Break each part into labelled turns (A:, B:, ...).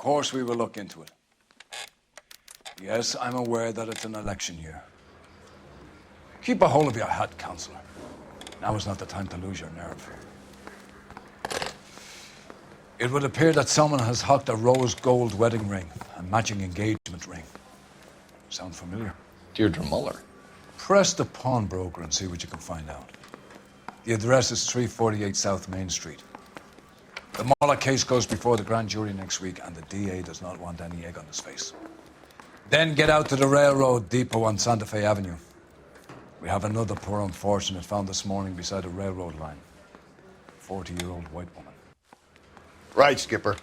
A: course we will look into it. Yes, I'm aware that it's an election year. Keep a hold of your hat, Counselor. Now is not the time to lose your nerve. It would appear that someone has hocked a rose gold wedding ring, a matching engagement ring. Sound familiar?
B: Deirdre Muller.
A: Press the pawnbroker and see what you can find out. The address is 348 South Main Street. The Muller case goes before the grand jury next week, and the DA does not want any egg on his face. Then get out to the railroad depot on Santa Fe Avenue. We have another poor unfortunate found this morning beside a railroad line. 40-year-old white woman.
C: Right, Skipper.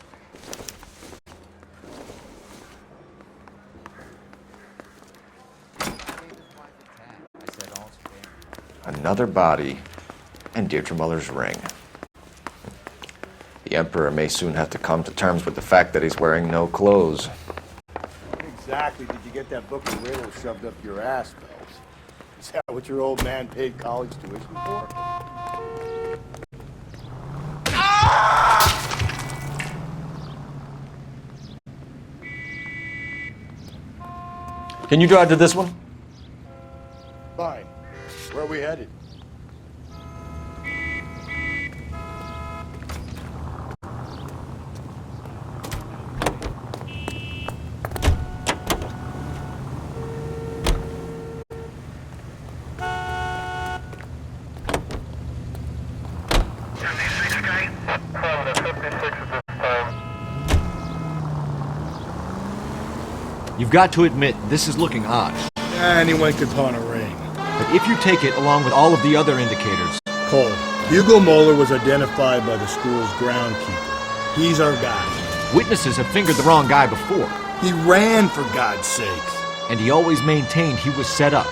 B: Another body and Deirdre Muller's ring. The Emperor may soon have to come to terms with the fact that he's wearing no clothes.
C: Exactly did you get that book of riddles shoved up your ass, Phelps? Is that what your old man paid college tuition for?
B: Can you drive to this one?
C: Fine. Where are we headed?
D: You've got to admit, this is looking odd.
C: Anyone could pawn a ring.
D: But if you take it along with all of the other indicators...
C: Cole, Hugo Muller was identified by the school's groundkeeper. He's our guy.
D: Witnesses have fingered the wrong guy before.
C: He ran, for God's sakes.
D: And he always maintained he was set up.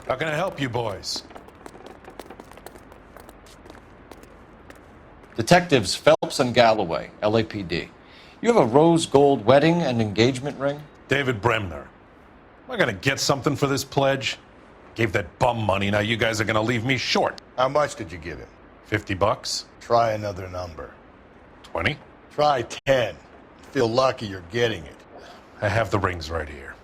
E: How can I help you boys?
B: Detectives Phelps and Galloway, LAPD. You have a rose gold wedding and engagement ring?
E: David Bremner. Am I gonna get something for this pledge? Gave that bum money, now you guys are gonna leave me short.
C: How much did you give him?
E: $50?
C: Try another number.
E: 20?
C: Try 10. Feel lucky you're getting it.
E: I have the rings right here.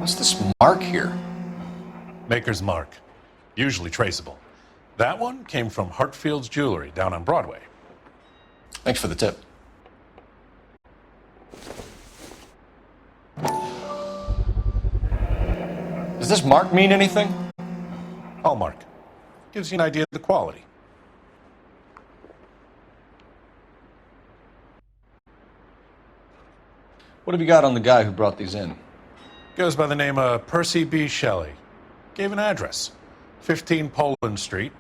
B: What's this mark here?
E: Maker's mark. Usually traceable. That one came from Hartfield's Jewelry down on Broadway.
B: Thanks for the tip. Does this mark mean anything?
E: Hallmark. Gives you an idea of the quality.
B: What have you got on the guy who brought these in?
E: Goes by the name of Percy B. Shelley. Gave an address. 15 Poland Street,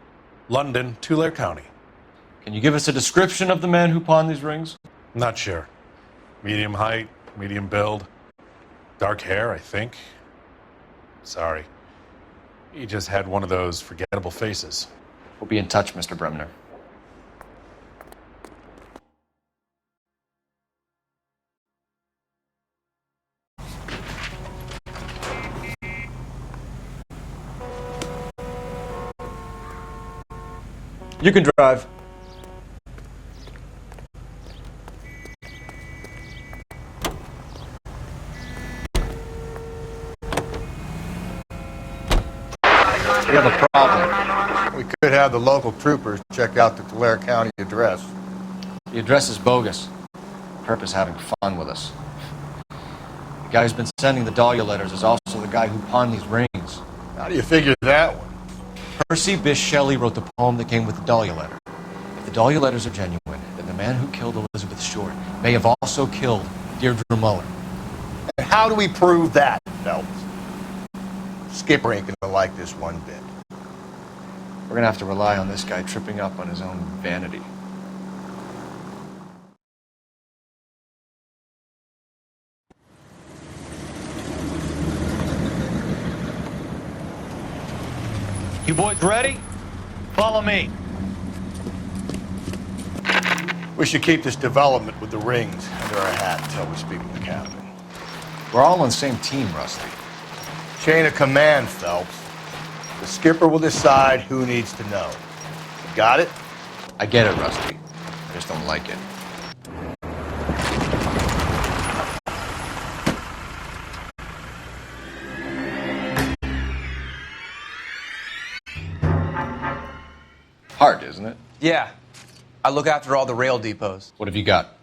E: London, Tulare County.
B: Can you give us a description of the man who pawned these rings?
E: Not sure. Medium height, medium build. Dark hair, I think. Sorry. He just had one of those forgettable faces.
B: We'll be in touch, Mr. Bremner. You can drive. We have a problem.
C: We could have the local troopers check out the Tulare County address.
B: The address is bogus. Perp is having fun with us. The guy who's been sending the Dahlia letters is also the guy who pawned these rings.
C: How do you figure that one?
B: Percy Bysshe Shelley wrote the poem that came with the Dahlia letter. If the Dahlia letters are genuine, then the man who killed Elizabeth Short may have also killed Deirdre Muller.
C: And how How do we prove that, Phelps? Skipper ain't gonna like this one bit.
B: We're gonna have to rely on this guy tripping up on his own vanity.
F: You boys ready? Follow me.
C: We should keep this development with the rings under our hat until we speak with the captain.
B: We're all on the same team, Rusty.
C: Chain of command, Phelps. The skipper will decide who needs to know. You got it?
B: I get it, Rusty. I just don't like it. Hard, isn't it?
G: Yeah. I look after all the rail depots.
B: What have you got?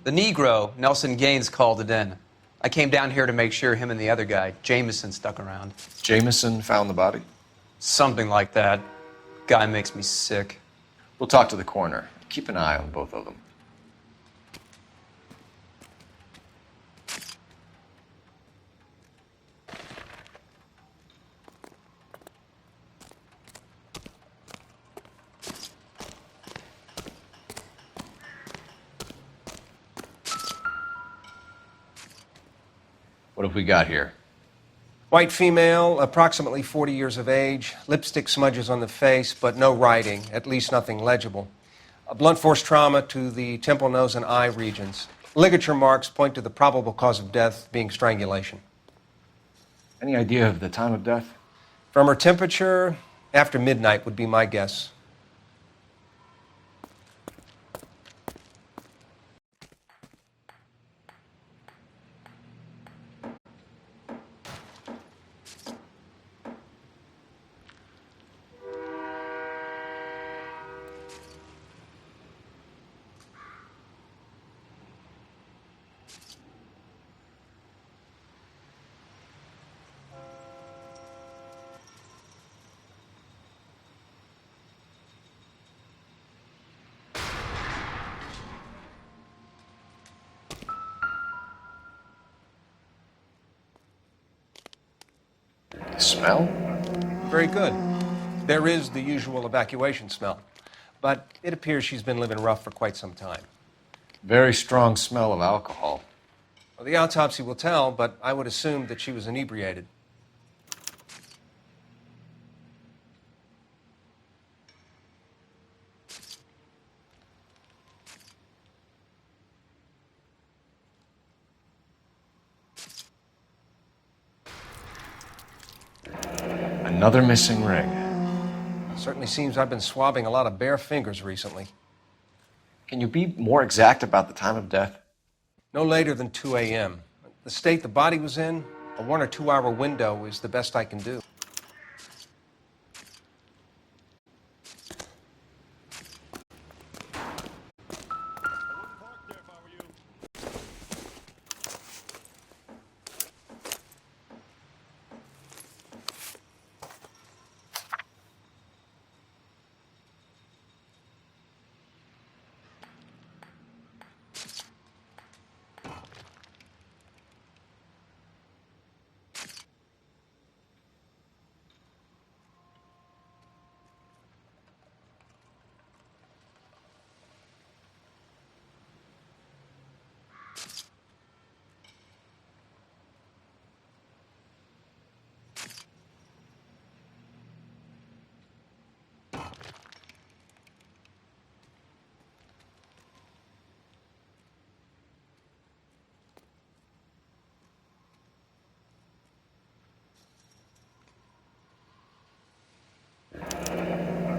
G: The Negro, Nelson Gaines, called it in. I came down here to make sure him and the other guy, Jameson, stuck around.
B: Jameson found the body?
G: Something like that. Guy makes me sick.
B: We'll talk to the coroner. Keep an eye on both of them. What have we got here?
H: White female, approximately 40 years of age, lipstick smudges on the face, but no writing, at least nothing legible. A blunt force trauma to the temple, nose, and eye regions. Ligature marks point to the probable cause of death being strangulation.
B: Any idea of the time of death?
H: From her temperature, after midnight would be my guess.
B: The smell?
H: Very good. There is the usual evacuation smell, but it appears she's been living rough for quite some time.
B: Very strong smell of alcohol.
H: Well, the autopsy will tell, but I would assume that she was inebriated.
B: Another missing ring.
H: Certainly seems I've been swabbing a lot of bare fingers recently.
B: Can you be more exact about the time of death?
H: No later than 2 a.m. The state the body was in, a 1 or 2 hour window is the best I can do.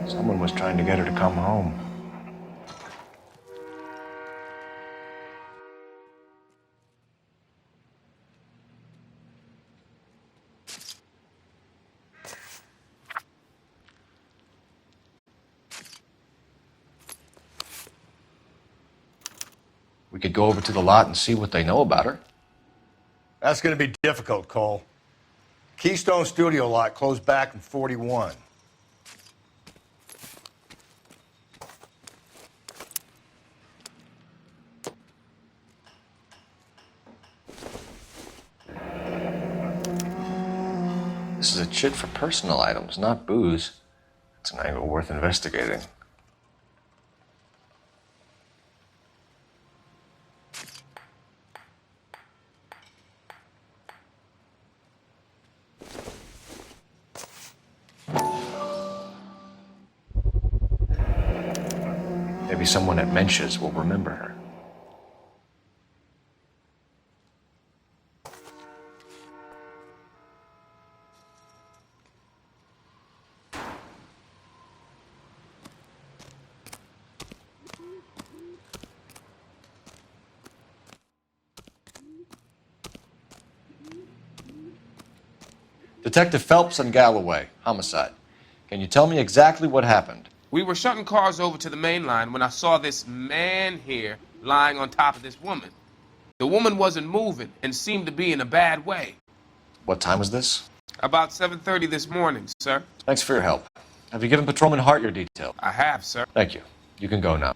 B: Someone was trying to get her to come home. We could go over to the lot and see what they know about her.
C: That's gonna be difficult, Cole. Keystone Studio lot closed back in 41.
B: This is a chit for personal items, not booze. It's an angle worth investigating. Maybe someone at Mensch's will remember her. Detective Phelps and Galloway, homicide. Can you tell me exactly what happened?
I: We were shutting cars over to the main line when I saw this man here lying on top of this woman. The woman wasn't moving and seemed to be in a bad way.
B: What time was this?
I: About 7:30 this morning, sir.
B: Thanks for your help. Have you given Patrolman Hart your detail?
I: I have, sir.
B: Thank you. You can go now.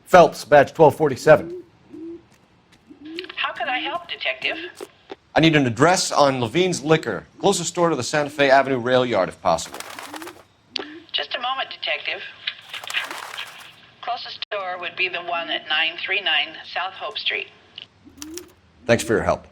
B: Phelps, badge 1247.
J: How can I help, Detective?
B: I need an address on Levine's Liquor. Closest store to the Santa Fe Avenue rail yard, if possible.
J: Just a moment, Detective. Closest store would be the one at 939 South Hope Street.
B: Thanks for your help.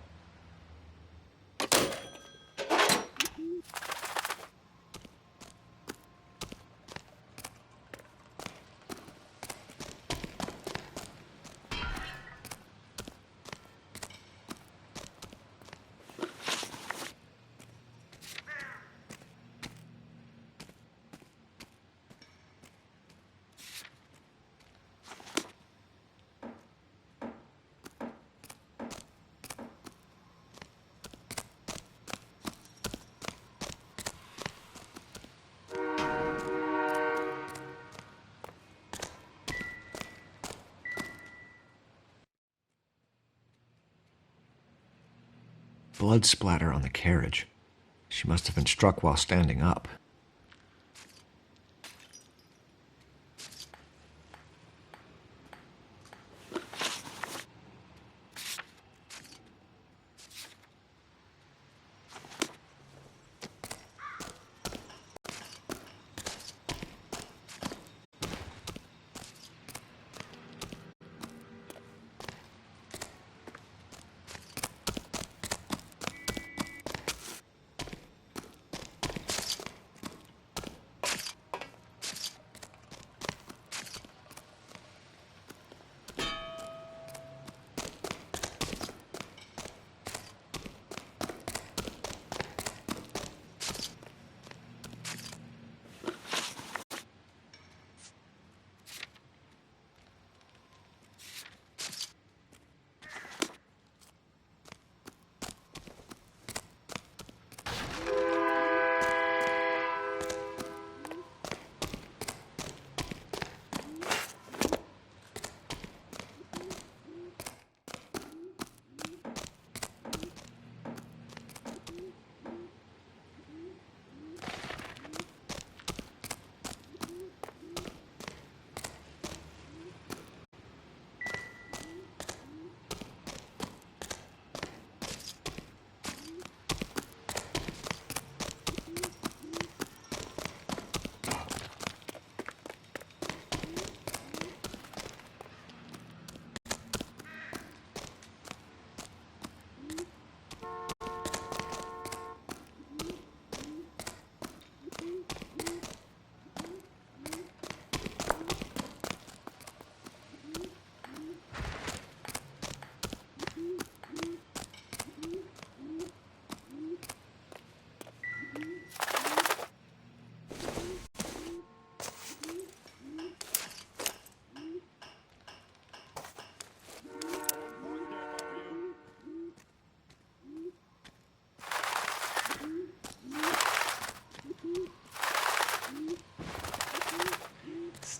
D: Blood splatter on the carriage. She must have been struck while standing up.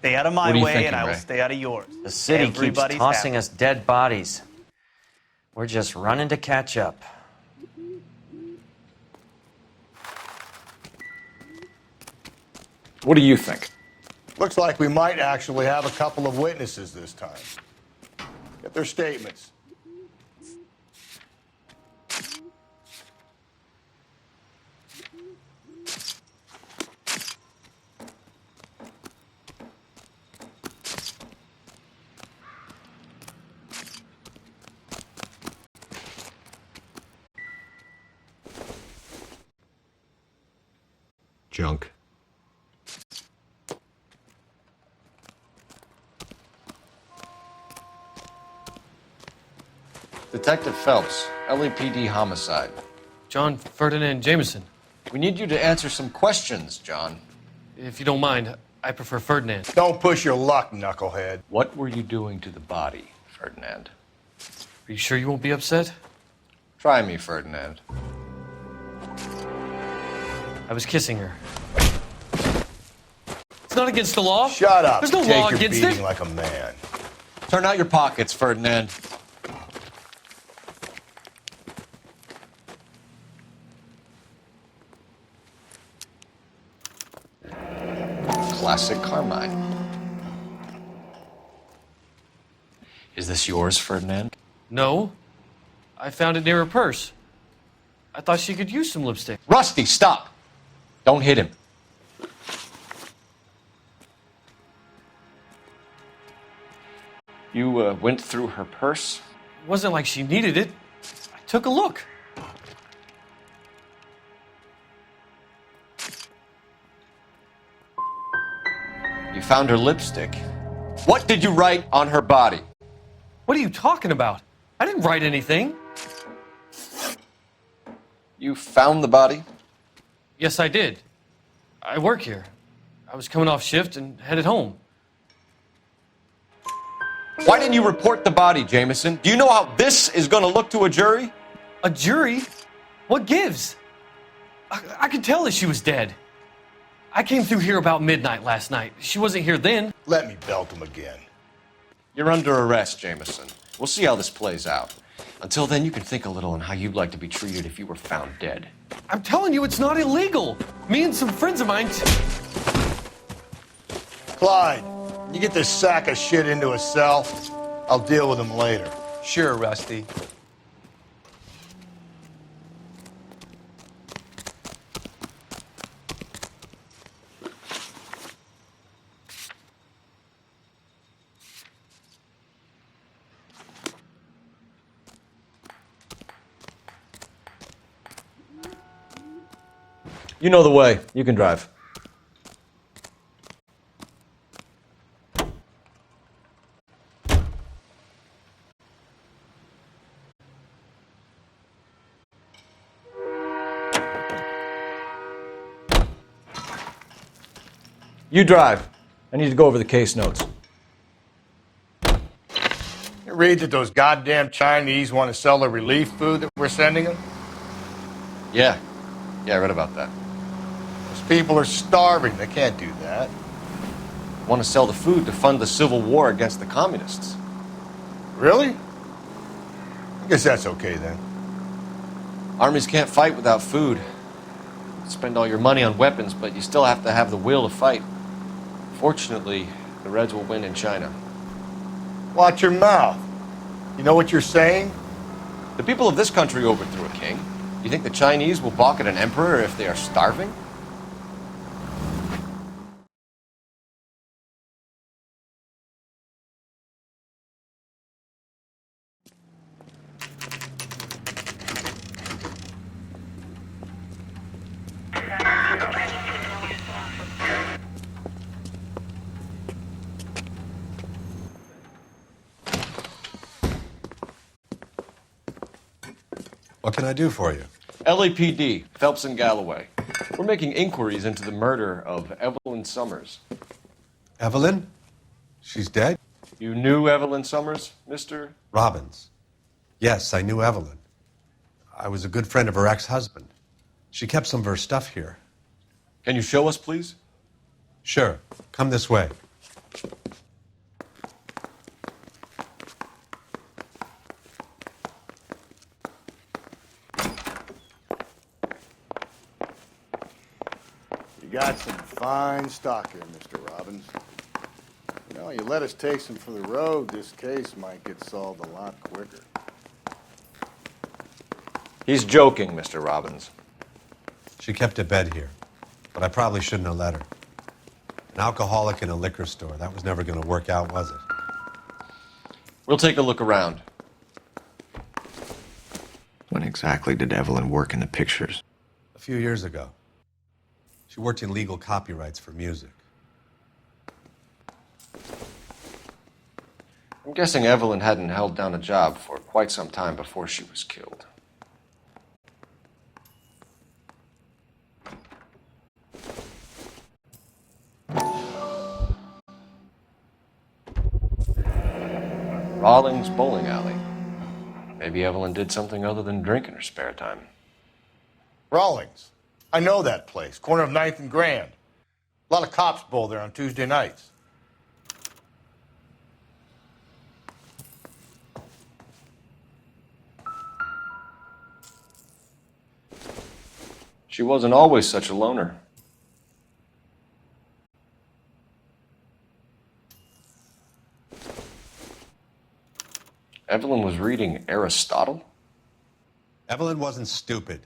F: Stay out of my
B: What are you
F: way,
B: thinking,
F: and I will
B: Ray?
F: stay out of yours.
K: The city
F: Everybody's
K: keeps tossing
F: happy.
K: us dead bodies. We're just running to catch up.
B: What do you think?
C: Looks like we might actually have a couple of witnesses this time. Get their statements.
D: Junk.
B: Detective Phelps, LAPD homicide.
L: John Ferdinand Jameson.
B: We need you to answer some questions, John.
L: If you don't mind, I prefer Ferdinand.
C: Don't push your luck, knucklehead.
B: What were you doing to the body, Ferdinand?
L: Are you sure you won't be upset?
B: Try me, Ferdinand.
L: I was kissing her. It's not against the law.
C: Shut up.
L: There's no
C: Take
L: law
C: your
L: against
C: beating
L: it.
C: like a man.
B: Turn out your pockets, Ferdinand. Classic Carmine. Is this yours, Ferdinand?
L: No. I found it near her purse. I thought she could use some lipstick.
B: Rusty, stop! Don't hit him. You went through her purse?
L: It wasn't like she needed it. I took a look.
B: You found her lipstick. What did you write on her body?
L: What are you talking about? I didn't write anything.
B: You found the body?
L: Yes, I did. I work here. I was coming off shift and headed home.
B: Why didn't you report the body, Jameson? Do you know how this is going to look to a jury?
L: A jury? What gives? I could tell that she was dead. I came through here about midnight last night. She wasn't here then.
C: Let me belt him again.
B: You're under arrest, Jameson. We'll see how this plays out. Until then, you can think a little on how you'd like to be treated if you were found dead.
L: I'm telling you, it's not illegal. Me and some friends of mine...
C: Clyde, you get this sack of shit into a cell. I'll deal with him later.
G: Sure, Rusty.
B: You know the way. You can drive. You drive. I need to go over the case notes.
C: You read that those goddamn Chinese want to sell the relief food that we're sending them?
B: Yeah. Yeah, I read about that.
C: Those people are starving. They can't do that.
B: Want to sell the food to fund the civil war against the communists.
C: Really? I guess that's okay then.
B: Armies can't fight without food. You spend all your money on weapons, but you still have to have the will to fight. Fortunately, the Reds will win in China.
C: Watch your mouth. You know what you're saying?
B: The people of this country overthrew a king. You think the Chinese will balk at an emperor if they are starving?
M: What can I do for you?
B: LAPD, Phelps and Galloway. We're making inquiries into the murder of Evelyn Summers.
M: Evelyn? She's dead?
B: You knew Evelyn Summers, Mr.
M: Robbins. Yes, I knew Evelyn. I was a good friend of her ex-husband. She kept some of her stuff here.
B: Can you show us, please?
M: Sure. Come this way.
C: got some fine stock here, Mr. Robbins. You know, you let us take some for the road, this case might get solved a lot quicker.
B: He's joking, Mr. Robbins.
M: She kept a bed here, but I probably shouldn't have let her. An alcoholic in a liquor store, that was never going to work out, was it?
B: We'll take a look around.
D: When exactly did Evelyn work in the pictures?
M: A few years ago. She worked in legal copyrights for music.
B: I'm guessing Evelyn hadn't held down a job for quite some time before she was killed. Rawlings Bowling Alley. Maybe Evelyn did something other than drink in her spare time.
C: Rawlings. I know that place. Corner of 9th and Grand. A lot of cops bowl there on Tuesday nights.
B: She wasn't always such a loner. Evelyn was reading Aristotle?
M: Evelyn wasn't stupid.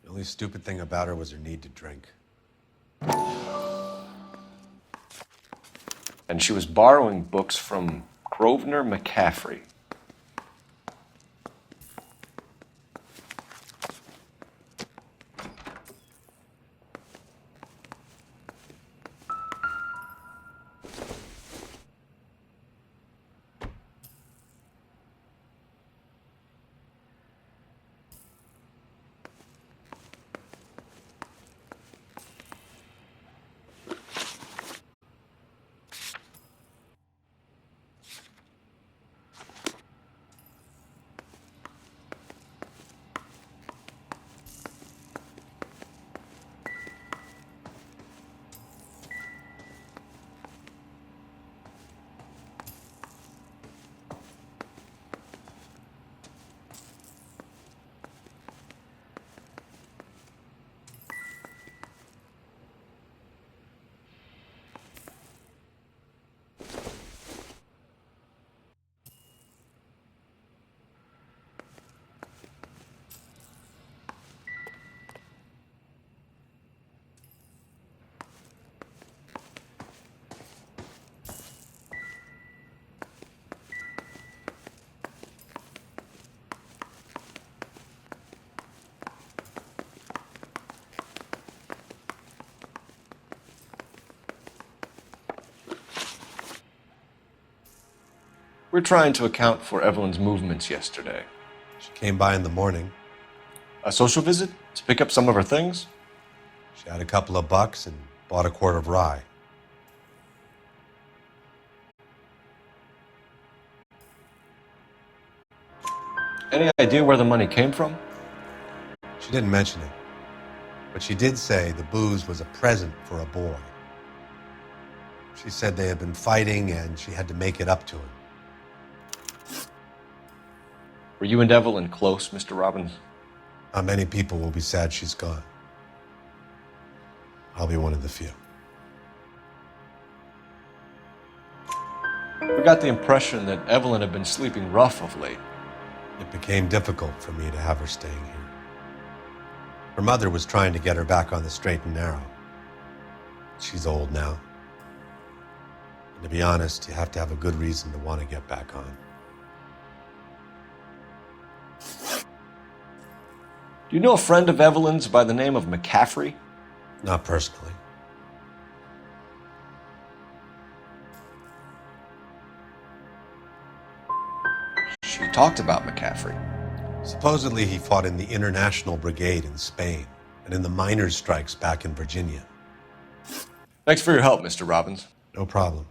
M: The only stupid thing about her was her need to drink.
B: And she was borrowing books from Grosvenor McCaffrey. We're trying to account for Evelyn's movements yesterday.
M: She came by in the morning.
B: A social visit? To pick up some of her things?
M: She had a couple of bucks and bought a quart of rye.
B: Any idea where the money came from?
M: She didn't mention it, but she did say the booze was a present for a boy. She said they had been fighting and she had to make it up to him.
B: Were you and Evelyn close, Mr. Robbins?
M: Many people will be sad she's gone. I'll be one of the few.
B: We got the impression that Evelyn had been sleeping rough of late.
M: It became difficult for me to have her staying here. Her mother was trying to get her back on the straight and narrow. She's old now. And to be honest, you have to have a good reason to want to get back on.
B: Do you know a friend of Evelyn's by the name of McCaffrey?
M: Not personally.
B: She talked about McCaffrey.
M: Supposedly he fought in the International Brigade in Spain and in the miners' strikes back in Virginia.
B: Thanks for your help, Mr. Robbins.
M: No problem.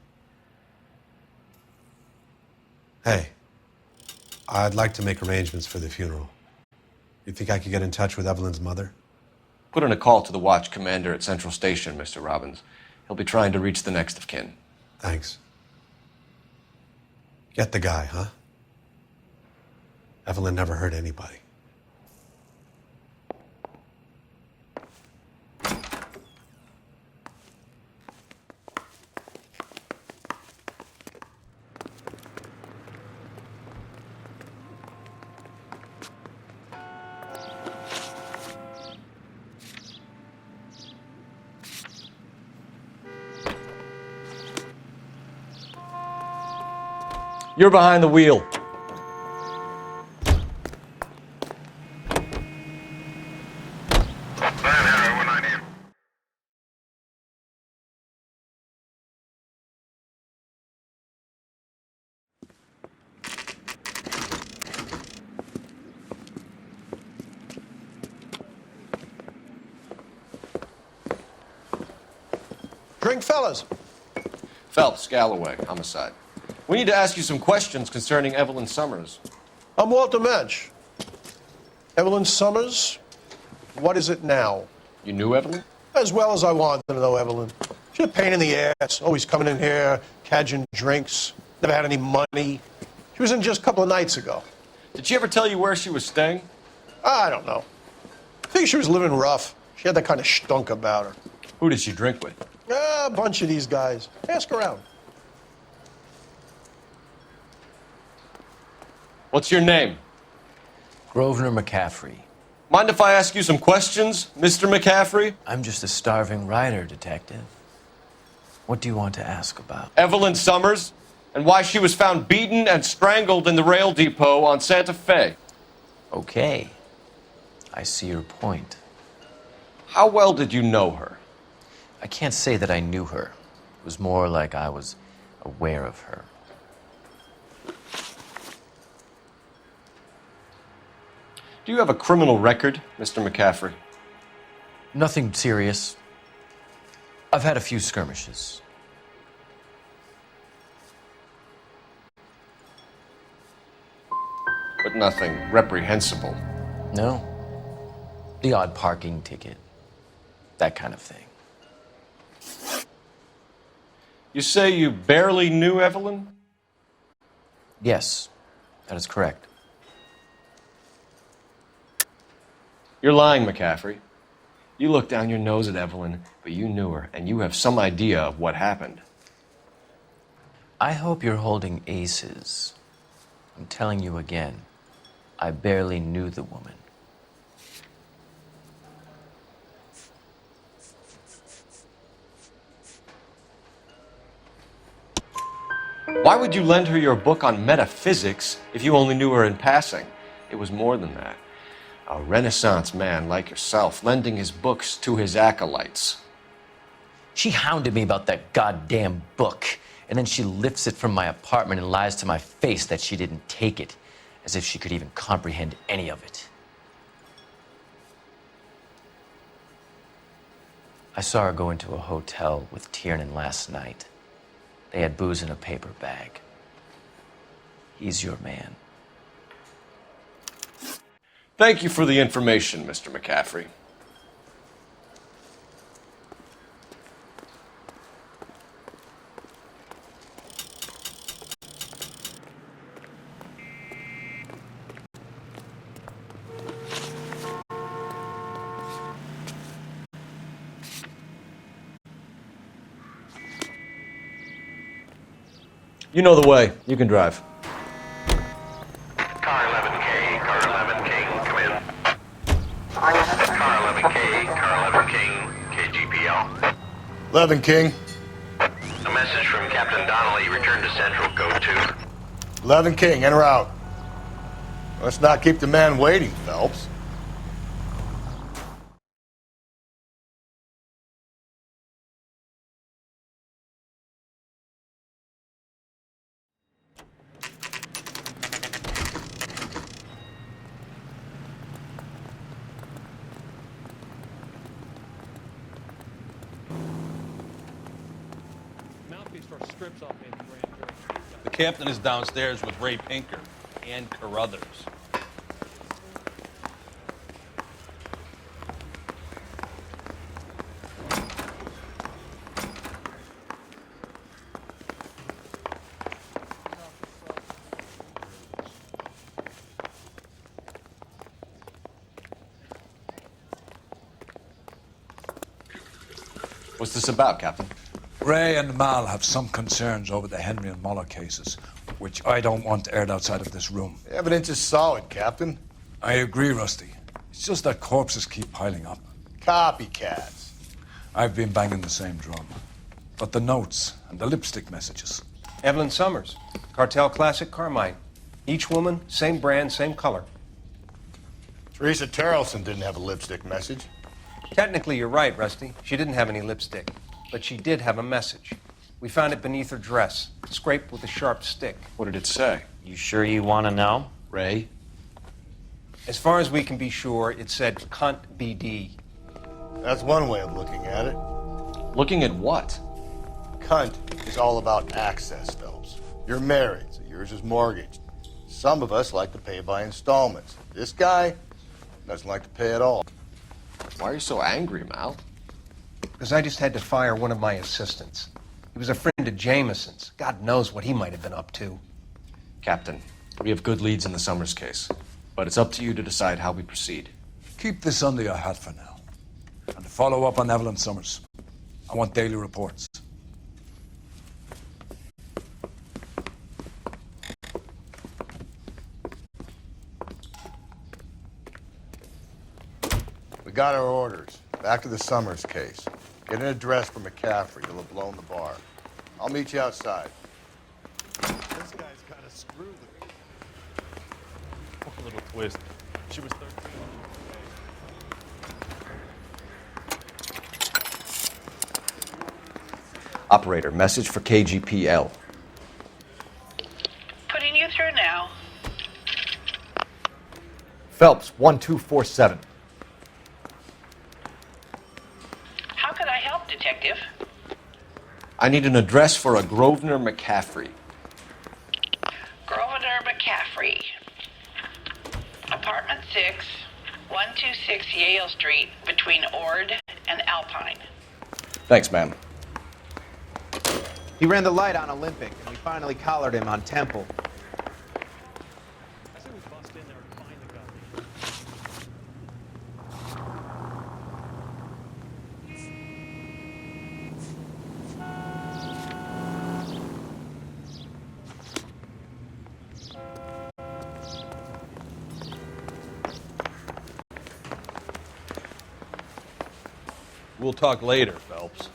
M: Hey, I'd like to make arrangements for the funeral. You think I could get in touch with Evelyn's mother?
B: Put in a call to the watch commander at Central Station, Mr. Robbins. He'll be trying to reach the next of kin.
M: Thanks. Get the guy, huh? Evelyn never hurt anybody.
B: You're behind the wheel.
N: Drink, fellas.
B: Phelps, Galloway, homicide. We need to ask you some questions concerning Evelyn Summers.
N: I'm Walter Mensch. Evelyn Summers, what is it now?
B: You knew Evelyn?
N: As well as I wanted to know Evelyn. She's a pain in the ass, always coming in here, cadging drinks, never had any money. She was in just a couple of nights ago.
B: Did she ever tell you where she was staying?
N: I don't know. I think she was living rough. She had that kind of stunk about her.
B: Who did she drink with?
N: A bunch of these guys. Ask around.
B: What's your name?
O: Grosvenor McCaffrey.
B: Mind if I ask you some questions, Mr. McCaffrey?
O: I'm just a starving writer, Detective. What do you want to ask about?
B: Evelyn Summers, and why she was found beaten and strangled in the rail depot on Santa Fe.
O: Okay. I see your point.
B: How well did you know her?
O: I can't say that I knew her. It was more like I was aware of her.
B: Do you have a criminal record, Mr. McCaffrey?
O: Nothing serious. I've had a few skirmishes.
B: But nothing reprehensible.
O: No. The odd parking ticket. That kind of thing.
B: You say you barely knew Evelyn?
O: Yes, that is correct.
B: You're lying, McCaffrey. You looked down your nose at Evelyn, but you knew her, and you have some idea of what happened.
O: I hope you're holding aces. I'm telling you again, I barely knew the woman.
B: Why would you lend her your book on metaphysics if you only knew her in passing? It was more than that. A Renaissance man like yourself lending his books to his acolytes.
O: She hounded me about that goddamn book, and then she lifts it from my apartment and lies to my face that she didn't take it, as if she could even comprehend any of it. I saw her go into a hotel with Tiernan last night. They had booze in a paper bag. He's your man.
B: Thank you for the information, Mr. McCaffrey. You know the way. You can drive.
P: Car 11K, Car 11 King, come in. Car 11K, Car 11 King, KGPL.
C: 11 King.
P: A message from Captain Donnelly. Return to Central, Code 2.
C: 11 King, en route. Let's not keep the man waiting, Phelps.
Q: The captain is downstairs with Ray Pinker and Carruthers.
B: What's this about, Captain?
A: Ray and Mal have some concerns over the Henry and Muller cases, which I don't want aired outside of this room.
C: The evidence is solid, Captain.
A: I agree, Rusty. It's just that corpses keep piling up.
C: Copycats.
A: I've been banging the same drum. But the notes and the lipstick messages,
H: Evelyn Summers, Cartel Classic Carmine. Each woman, same brand, same color.
C: Teresa Terrelson didn't have a lipstick message.
H: Technically, you're right, Rusty. She didn't have any lipstick, but she did have a message. We found it beneath her dress, scraped with a sharp stick.
B: What did it say?
K: You sure you want to know?
B: Ray?
H: As far as we can be sure, it said cunt BD.
C: That's one way of looking at it.
B: Looking at what?
C: Cunt is all about access, Phelps. You're married, so yours is mortgaged. Some of us like to pay by installments. This guy doesn't like to pay at all.
B: Why are you so angry, Mal?
H: Because I just had to fire one of my assistants. He was a friend of Jameson's. God knows what he might have been up to.
B: Captain, we have good leads in the Summers case, but it's up to you to decide how we proceed.
A: Keep this under your hat for now. And to follow up on Evelyn Summers, I want daily reports.
C: We got our orders. Back to the Summers case. Get an address for McCaffrey. He'll have blown the bar. I'll meet you outside.
E: This guy's got a screw loose. Poor little twist. She was 13.
B: Operator, message for KGPL.
J: Putting you through now.
B: Phelps, 1247.
J: How could I help, Detective?
B: I need an address for a Grosvenor McCaffrey.
J: Grosvenor McCaffrey. Apartment 6, 126 Yale Street, between Ord and Alpine.
B: Thanks, ma'am.
R: He ran the light on Olympic, and we finally collared him on Temple.
Q: We'll talk later, Phelps.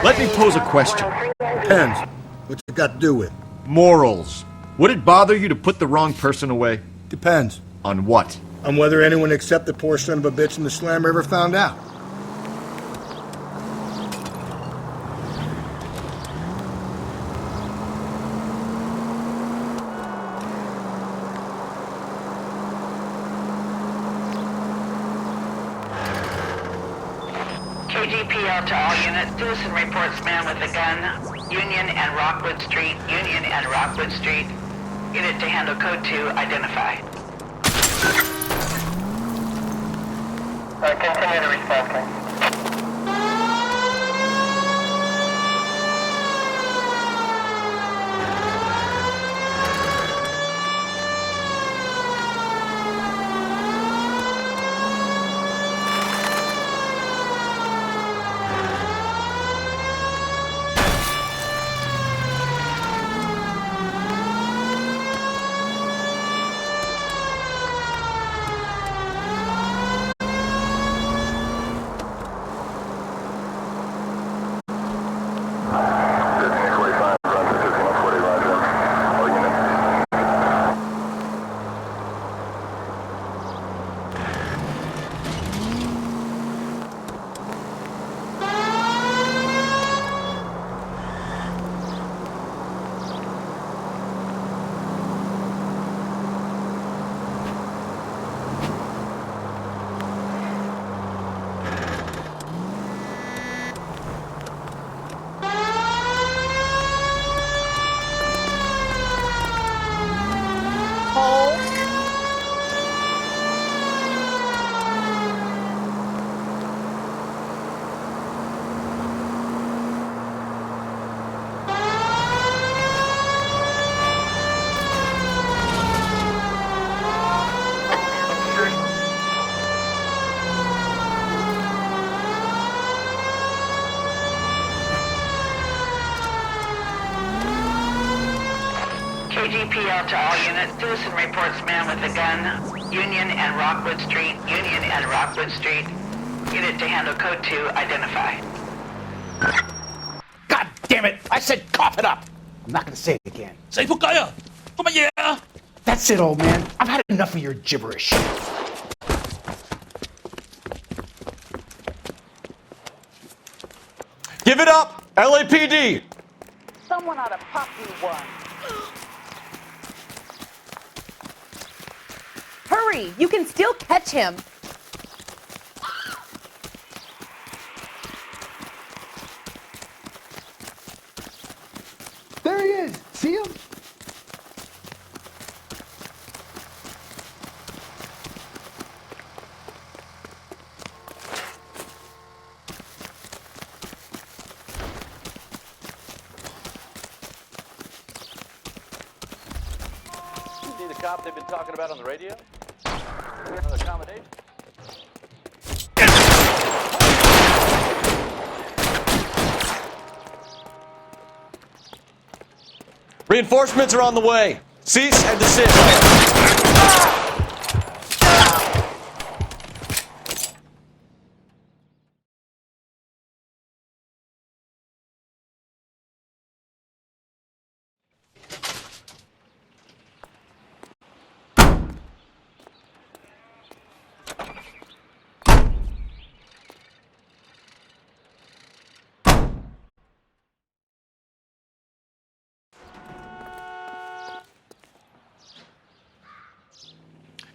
S: Let me pose a question.
C: Depends. What's it got to do with?
S: Morals. Would it bother you to put the wrong person away?
C: Depends.
S: On what?
C: On whether anyone except the poor son of a bitch in the slammer ever found out.
J: KGPL to all units. Citizen reports man with a gun. Union and Rockwood Street. Union and Rockwood Street. Unit to handle code 2. Identify. Continue to respond. KGPL to all units. Citizen reports man with a gun. Union and Rockwood Street. Union and Rockwood Street. Unit to handle code 2. Identify.
R: God damn it! I said cough it up! I'm not gonna say it again.
Q: Say po kaya! Kumaya!
R: That's it, old man. I've had enough of your gibberish.
B: Give it up! LAPD!
J: Someone ought to pop you one.
T: Hurry! You can still catch him.
R: There he is. See him?
Q: See the cop they've been talking about on the radio? Another accommodation?
B: Reinforcements are on the way. Cease and desist.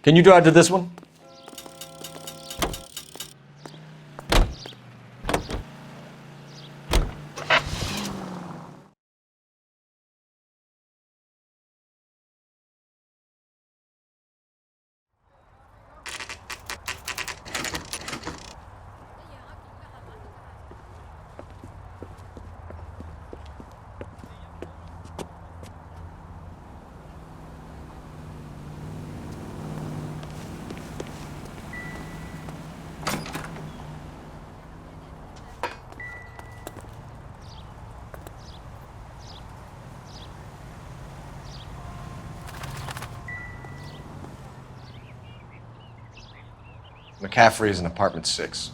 B: Can you drive to this one? McCaffrey is in apartment 6.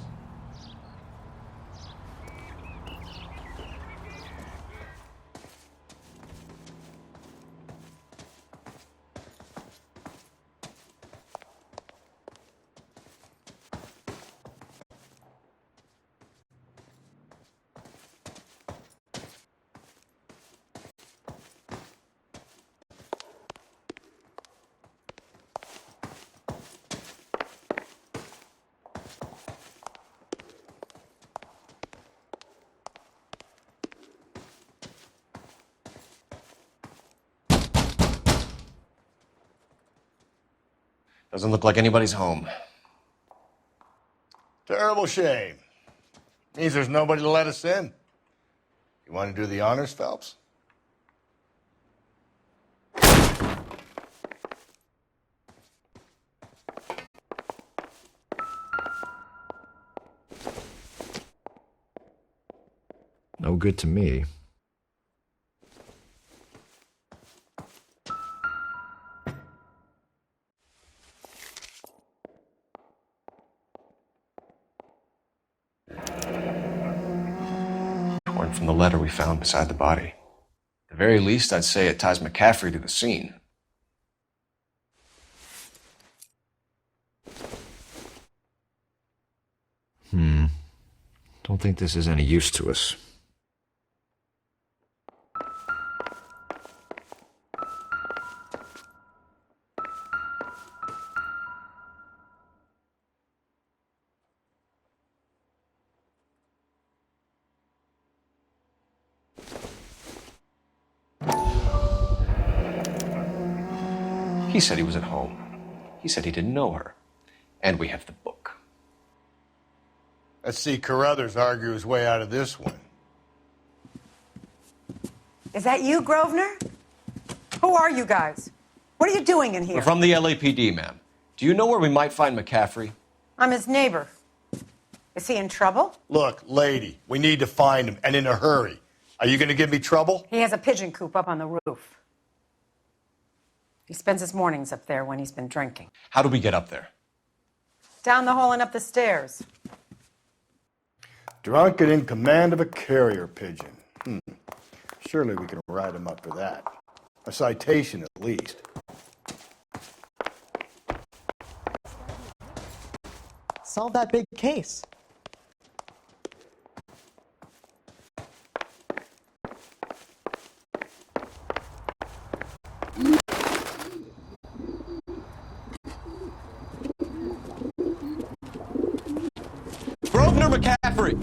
B: Doesn't look like anybody's home.
C: Terrible shame. Means there's nobody to let us in. You want to do the honors, Phelps?
D: No good to me.
B: Torn from the letter we found beside the body. At the very least, I'd say it ties McCaffrey to the scene.
D: Don't think this is any use to us.
B: He said he was at home. He said he didn't know her. And we have the book.
C: Let's see Carruthers argue his way out of this one.
U: Is that you, Grosvenor? Who are you guys? What are you doing in here?
B: We're from the LAPD, ma'am. Do you know where we might find McCaffrey?
U: I'm his neighbor. Is he in trouble?
C: Look, lady, we need to find him, and in a hurry. Are you going to give me trouble?
U: He has a pigeon coop up on the roof. He spends his mornings up there when he's been drinking.
B: How do we get up there?
U: Down the hall and up the stairs.
C: Drunk and in command of a carrier pigeon. Surely we can write him up for that. A citation at least.
I: Solve that big case.
B: Grosvenor McCaffrey!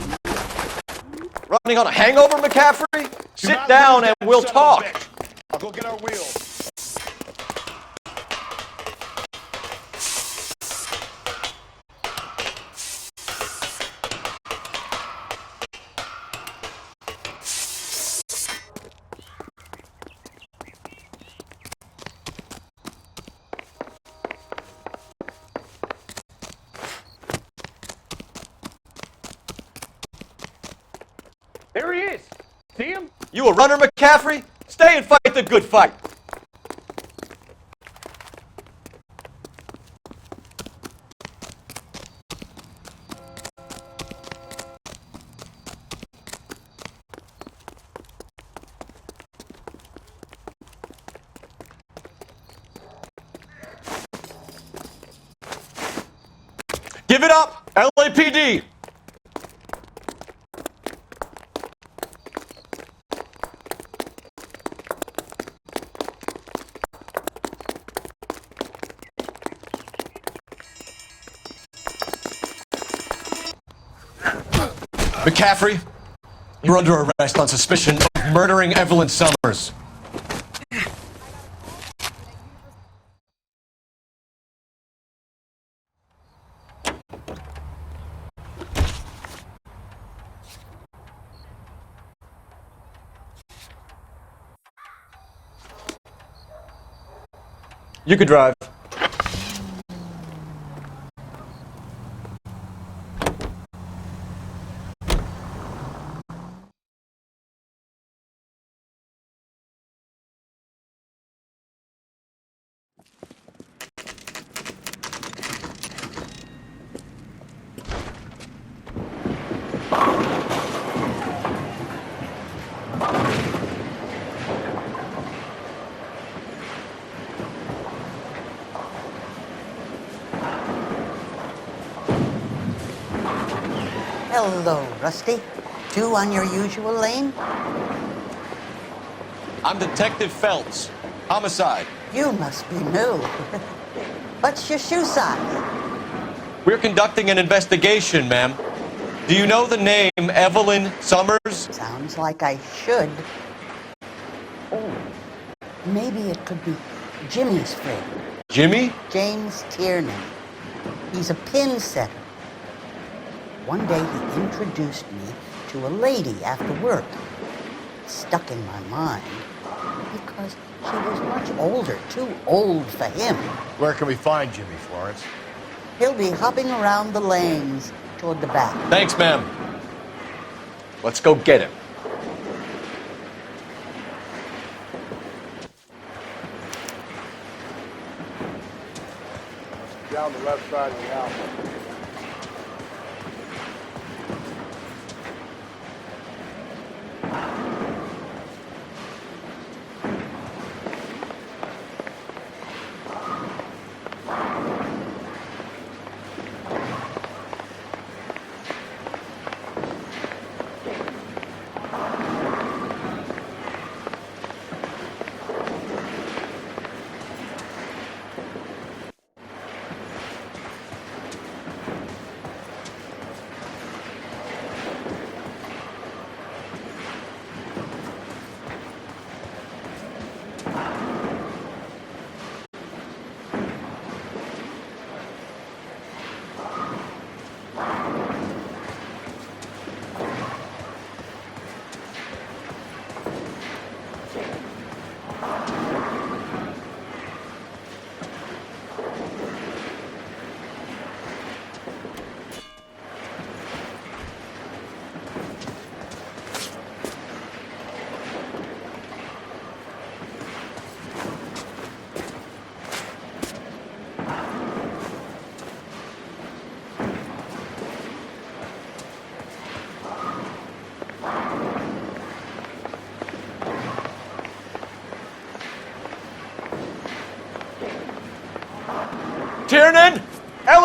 B: Running on a hangover, McCaffrey? Sit down and we'll talk.
C: I'll go get our wheels.
F: There he is. See him?
B: You a runner, McCaffrey? Stay and fight the good fight. Give it up, LAPD! McCaffrey, you're under arrest on suspicion of murdering Evelyn Summers. You could drive.
V: Hello, Rusty. Two on your usual lane?
B: I'm Detective Phelps. Homicide.
V: You must be new. What's your shoe size?
B: We're conducting an investigation, ma'am. Do you know the name Evelyn Summers?
V: Sounds like I should. Oh, maybe it could be Jimmy's friend.
B: Jimmy?
V: James Tiernan. He's a pin setter. One day he introduced me to a lady after work. It stuck in my mind because she was much older, too old for him.
C: Where can we find Jimmy, Florence?
V: He'll be hopping around the lanes toward the back.
B: Thanks, ma'am. Let's go get him.
C: Down the left side of the house.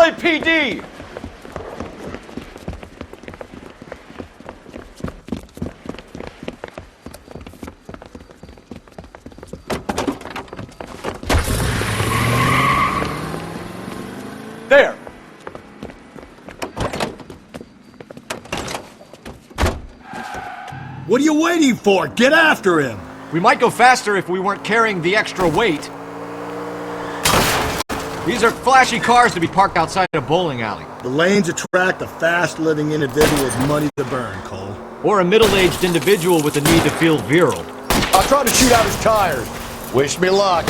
B: LAPD! There!
S: What are you waiting for? Get after him!
D: We might go faster if we weren't carrying the extra weight. These are flashy cars to be parked outside a bowling alley.
S: The lanes attract a fast-living individual with money to burn, Cole.
D: Or a middle-aged individual with a need to feel virile.
C: I'll try to shoot out his tires. Wish me luck.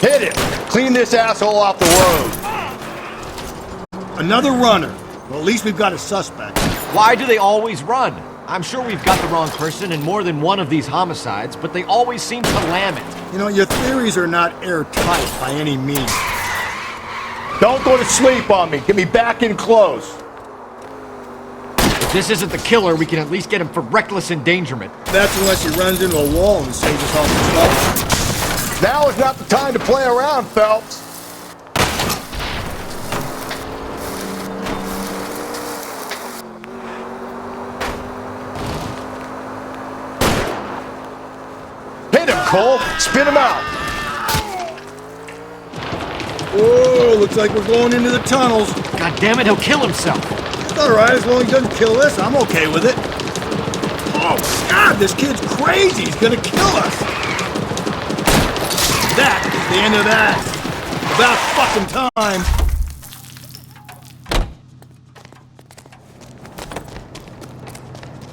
C: Hit him! Clean this asshole off the road.
S: Another runner. Well, at least we've got a suspect.
D: Why do they always run? I'm sure we've got the wrong person in more than one of these homicides, but they always seem to lam it.
S: You know, your theories are not airtight by any means.
C: Don't go to sleep on me. Get me back in close.
D: If this isn't the killer, we can at least get him for reckless endangerment.
S: That's unless he runs into a wall and saves us all some trouble.
C: Now is not the time to play around, Phelps. Hit him, Cole. Spin him out.
S: Whoa, looks like we're going into the tunnels.
D: God damn it, he'll kill himself.
S: It's all right, as long as he doesn't kill us, I'm okay with it. Oh, God, this kid's crazy. He's gonna kill us. That is the end of that. About fucking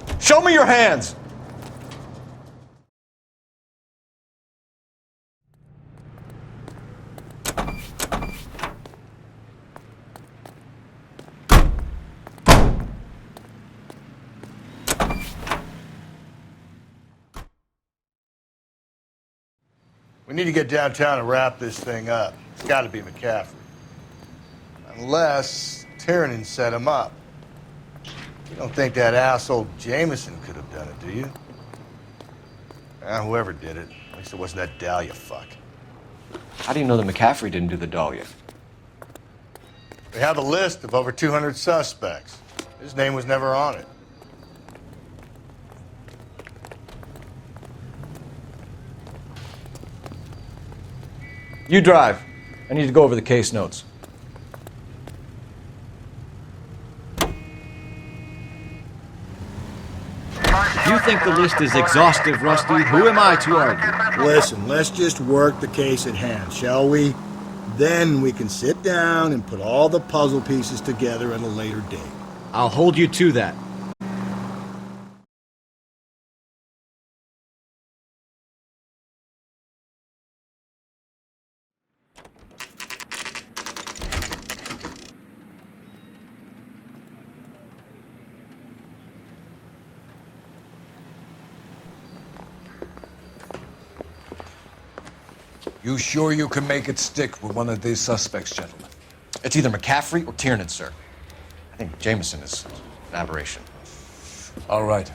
S: time.
B: Show me your hands!
C: We need to get downtown and wrap this thing up. It's got to be McCaffrey. Unless Tiernan set him up. You don't think that asshole Jameson could have done it, do you? Whoever did it. At least it wasn't that Dahlia fuck.
B: How do you know that McCaffrey didn't do the Dahlia?
C: We have a list of over 200 suspects. His name was never on it.
B: You drive. I need to go over the case notes.
D: You think the list is exhaustive, Rusty? Who am I to argue?
S: Listen, let's just work the case at hand, shall we? Then we can sit down and put all the puzzle pieces together at a later date.
D: I'll hold you to that.
A: You sure you can make it stick with one of these suspects, gentlemen?
B: It's either McCaffrey or Tiernan, sir. I think Jameson is an aberration.
A: All right.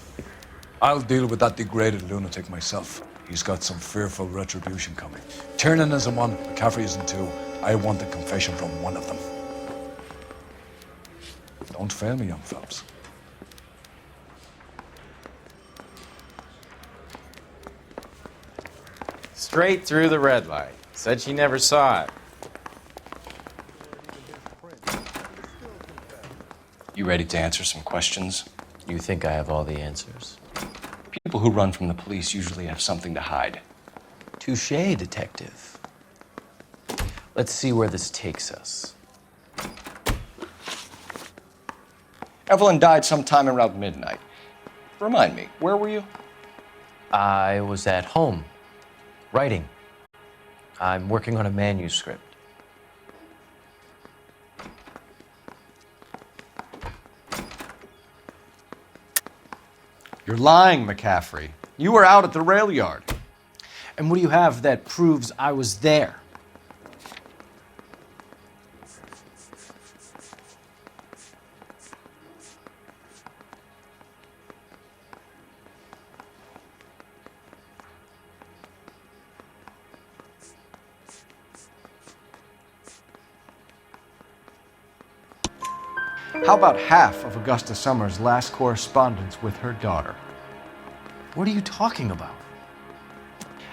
A: I'll deal with that degraded lunatic myself. He's got some fearful retribution coming. Tiernan isn't one, McCaffrey isn't two. I want a confession from one of them. Don't fail me, young Phelps.
G: Straight through the red light. Said she never saw it.
B: You ready to answer some questions?
O: You think I have all the answers?
B: People who run from the police usually have something to hide.
O: Touché, detective. Let's see where this takes us.
B: Evelyn died sometime around midnight. Remind me, where were you?
O: I was at home, writing. I'm working on a manuscript.
B: You're lying, McCaffrey. You were out at the rail yard.
O: And what do you have that proves I was there?
B: How about half of Augusta Summers' last correspondence with her daughter?
O: What are you talking about?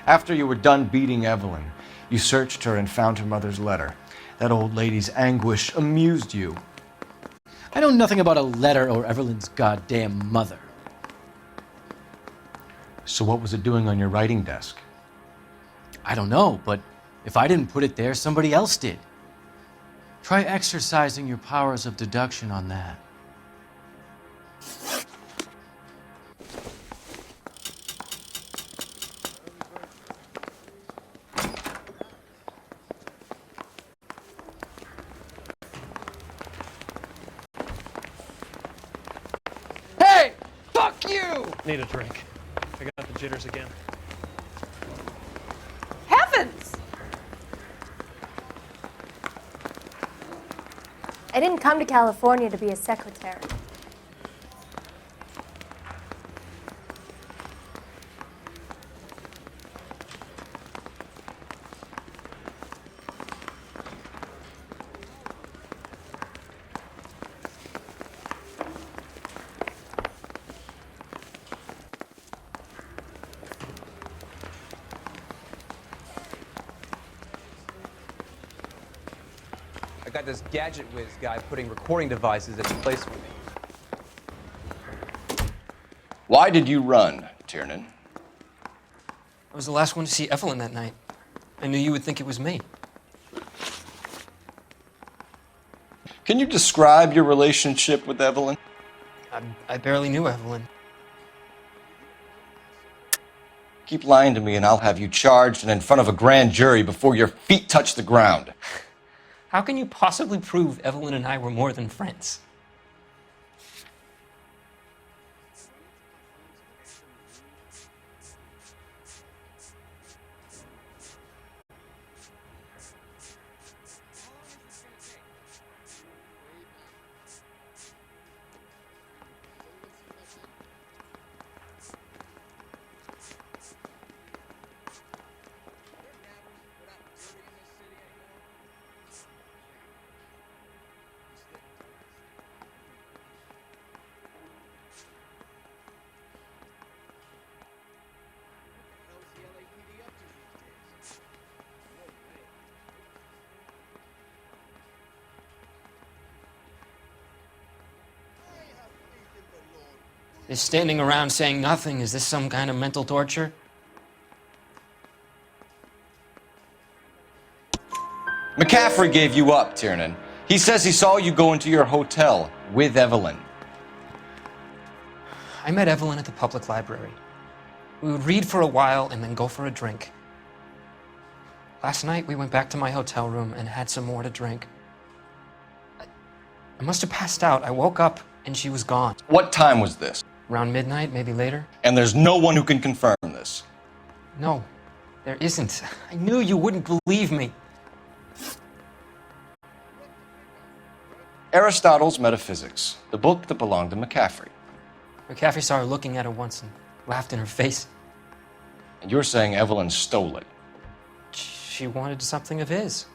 B: After you were done beating Evelyn, you searched her and found her mother's letter. That old lady's anguish amused you.
O: I know nothing about a letter or Evelyn's goddamn mother.
B: So what was it doing on your writing desk?
O: I don't know, but if I didn't put it there, somebody else did. Try exercising your powers of deduction on that.
F: Hey! Fuck you!
L: Need a drink. I got the jitters again.
T: Heavens!
M: I didn't come to California to be a secretary.
W: I got this gadget whiz guy putting recording devices at the place for me.
B: Why did you run, Tiernan?
X: I was the last one to see Evelyn that night. I knew you would think it was me.
B: Can you describe your relationship with Evelyn?
X: I barely knew Evelyn.
B: Keep lying to me and I'll have you charged and in front of a grand jury before your feet touch the ground.
X: How can you possibly prove Evelyn and I were more than friends? Is standing around saying nothing, is this some kind of mental torture?
B: McCaffrey gave you up, Tiernan. He says he saw you go into your hotel with Evelyn.
X: I met Evelyn at the public library. We would read for a while and then go for a drink. Last night, we went back to my hotel room and had some more to drink. I must have passed out. I woke up and she was gone.
B: What time was this?
X: Around midnight, maybe later.
B: And there's no one who can confirm this.
X: No, there isn't. I knew you wouldn't believe me.
B: Aristotle's Metaphysics, the book that belonged to McCaffrey.
X: McCaffrey saw her looking at it once and laughed in her face.
B: And you're saying Evelyn stole it.
X: She wanted something of his.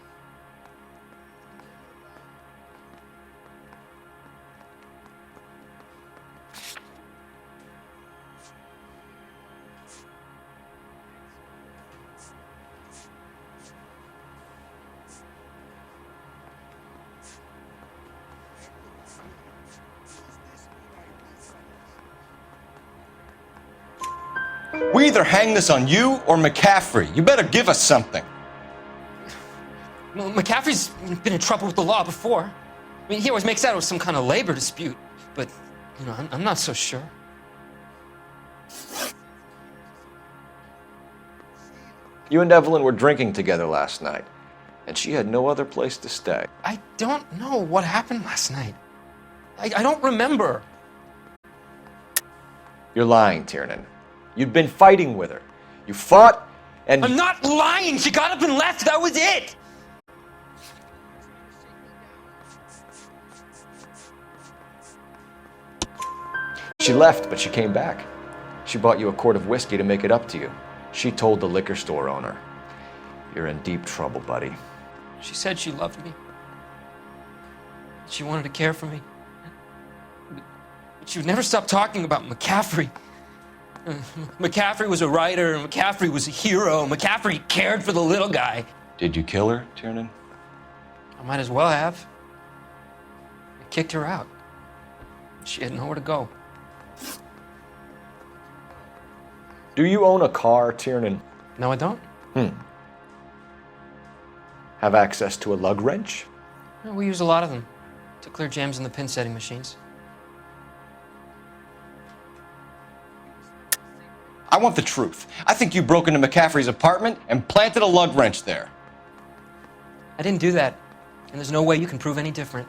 B: We either hang this on you or McCaffrey. You better give us something.
X: Well, McCaffrey's been in trouble with the law before. I mean, he always makes out it was some kind of labor dispute, but, you know, I'm not so sure.
B: You and Evelyn were drinking together last night, and she had no other place to stay.
X: I don't know what happened last night. I don't remember.
B: You're lying, Tiernan. You'd been fighting with her. You fought, and...
X: I'm not lying! She got up and left! That was it!
B: She left, but she came back. She bought you a quart of whiskey to make it up to you. She told the liquor store owner. You're in deep trouble, buddy.
X: She said she loved me. She wanted to care for me. She would never stop talking about McCaffrey. McCaffrey was a writer, and McCaffrey was a hero. McCaffrey cared for the little guy.
B: Did you kill her, Tiernan?
X: I might as well have. I kicked her out. She had nowhere to go.
B: Do you own a car, Tiernan?
X: No, I don't.
B: Have access to a lug wrench?
X: No, we use a lot of them to clear jams in the pin setting machines.
B: I want the truth. I think you broke into McCaffrey's apartment and planted a lug wrench there.
X: I didn't do that, and there's no way you can prove any different.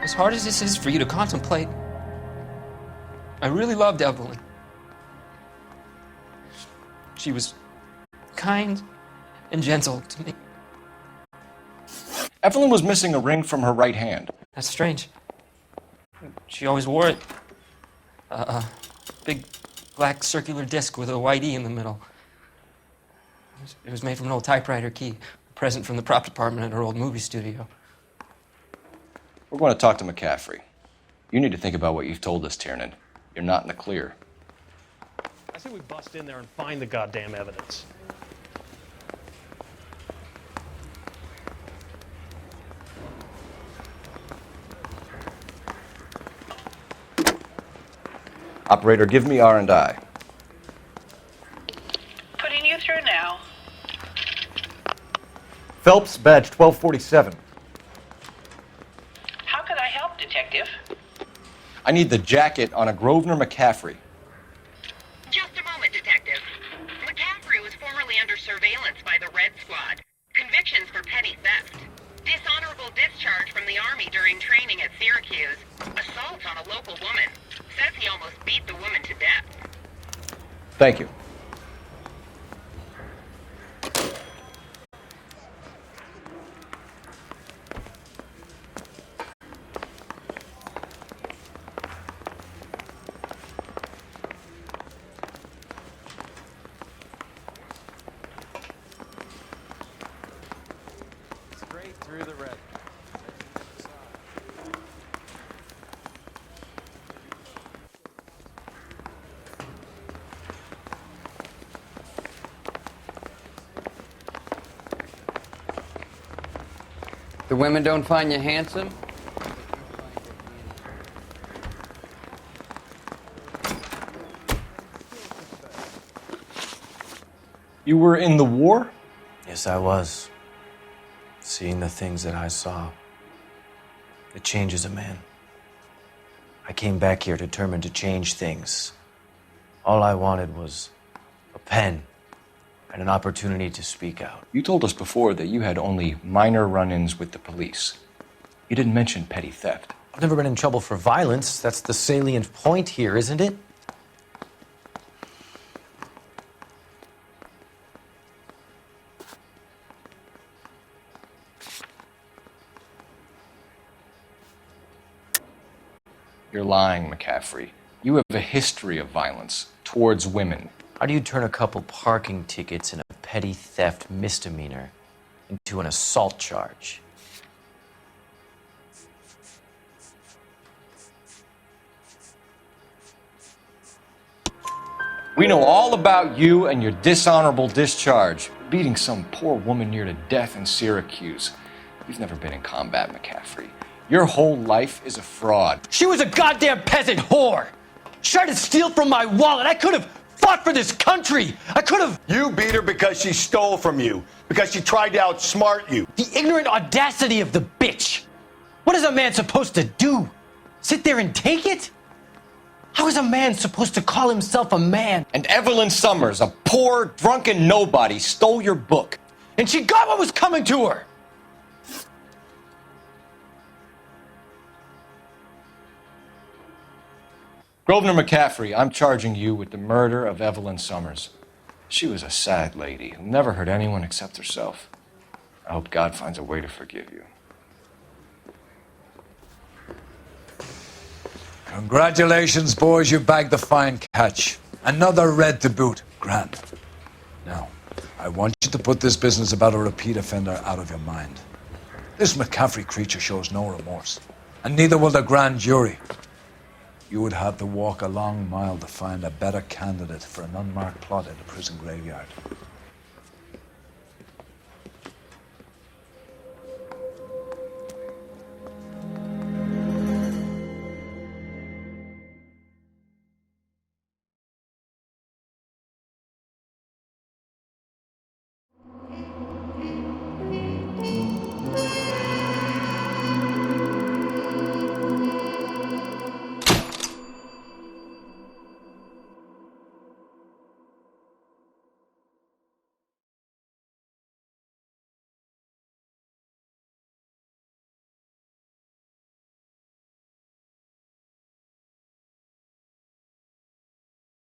X: As hard as this is for you to contemplate, I really loved Evelyn. She was kind and gentle to me.
B: Evelyn was missing a ring from her right hand.
X: That's strange. She always wore it. A big black circular disc with a white E in the middle. It was made from an old typewriter key, a present from the prop department at her old movie studio.
B: We're going to talk to McCaffrey. You need to think about what you've told us, Tiernan. You're not in the clear.
L: I say we bust in there and find the goddamn evidence.
B: Operator, give me R&I.
J: Putting you through now.
D: Phelps, badge 1247.
J: How could I help, Detective?
B: I need the jacket on a Grosvenor McCaffrey.
H: Just a moment, Detective. McCaffrey was formerly under surveillance by the Red Squad. Convictions for petty theft. Dishonorable discharge from the Army during training at Syracuse. Assault on a local woman. Says he almost beat the woman to death.
B: Thank you.
G: Straight through the red.
K: The women don't find you handsome?
B: You were in the war?
O: Yes, I was. Seeing the things that I saw, it changes a man. I came back here determined to change things. All I wanted was a pen and an opportunity to speak out.
B: You told us before that you had only minor run-ins with the police. You didn't mention petty theft.
O: I've never been in trouble for violence. That's the salient point here, isn't it?
B: You're lying, McCaffrey. You have a history of violence towards women.
O: How do you turn a couple parking tickets and a petty theft misdemeanor into an assault charge?
B: We know all about you and your dishonorable discharge, beating some poor woman near to death in Syracuse. You've never been in combat, McCaffrey. Your whole life is a fraud.
O: She was a goddamn peasant whore! She tried to steal from my wallet. I could have fought for this country. I could have...
R: You beat her because she stole from you. Because she tried to outsmart you.
O: The ignorant audacity of the bitch. What is a man supposed to do? Sit there and take it? How is a man supposed to call himself a man?
B: And Evelyn Summers, a poor, drunken nobody, stole your book.
O: And she got what was coming to her.
B: Grosvenor McCaffrey, I'm charging you with the murder of Evelyn Summers. She was a sad lady who never hurt anyone except herself. I hope God finds a way to forgive you.
A: Congratulations, boys. You bagged the fine catch. Another red to boot. Grand. Now, I I want you to put this business about a repeat offender out of your mind. This McCaffrey creature shows no remorse, and neither will the grand jury. You would have to walk a long mile to find a better candidate for an unmarked plot in a prison graveyard.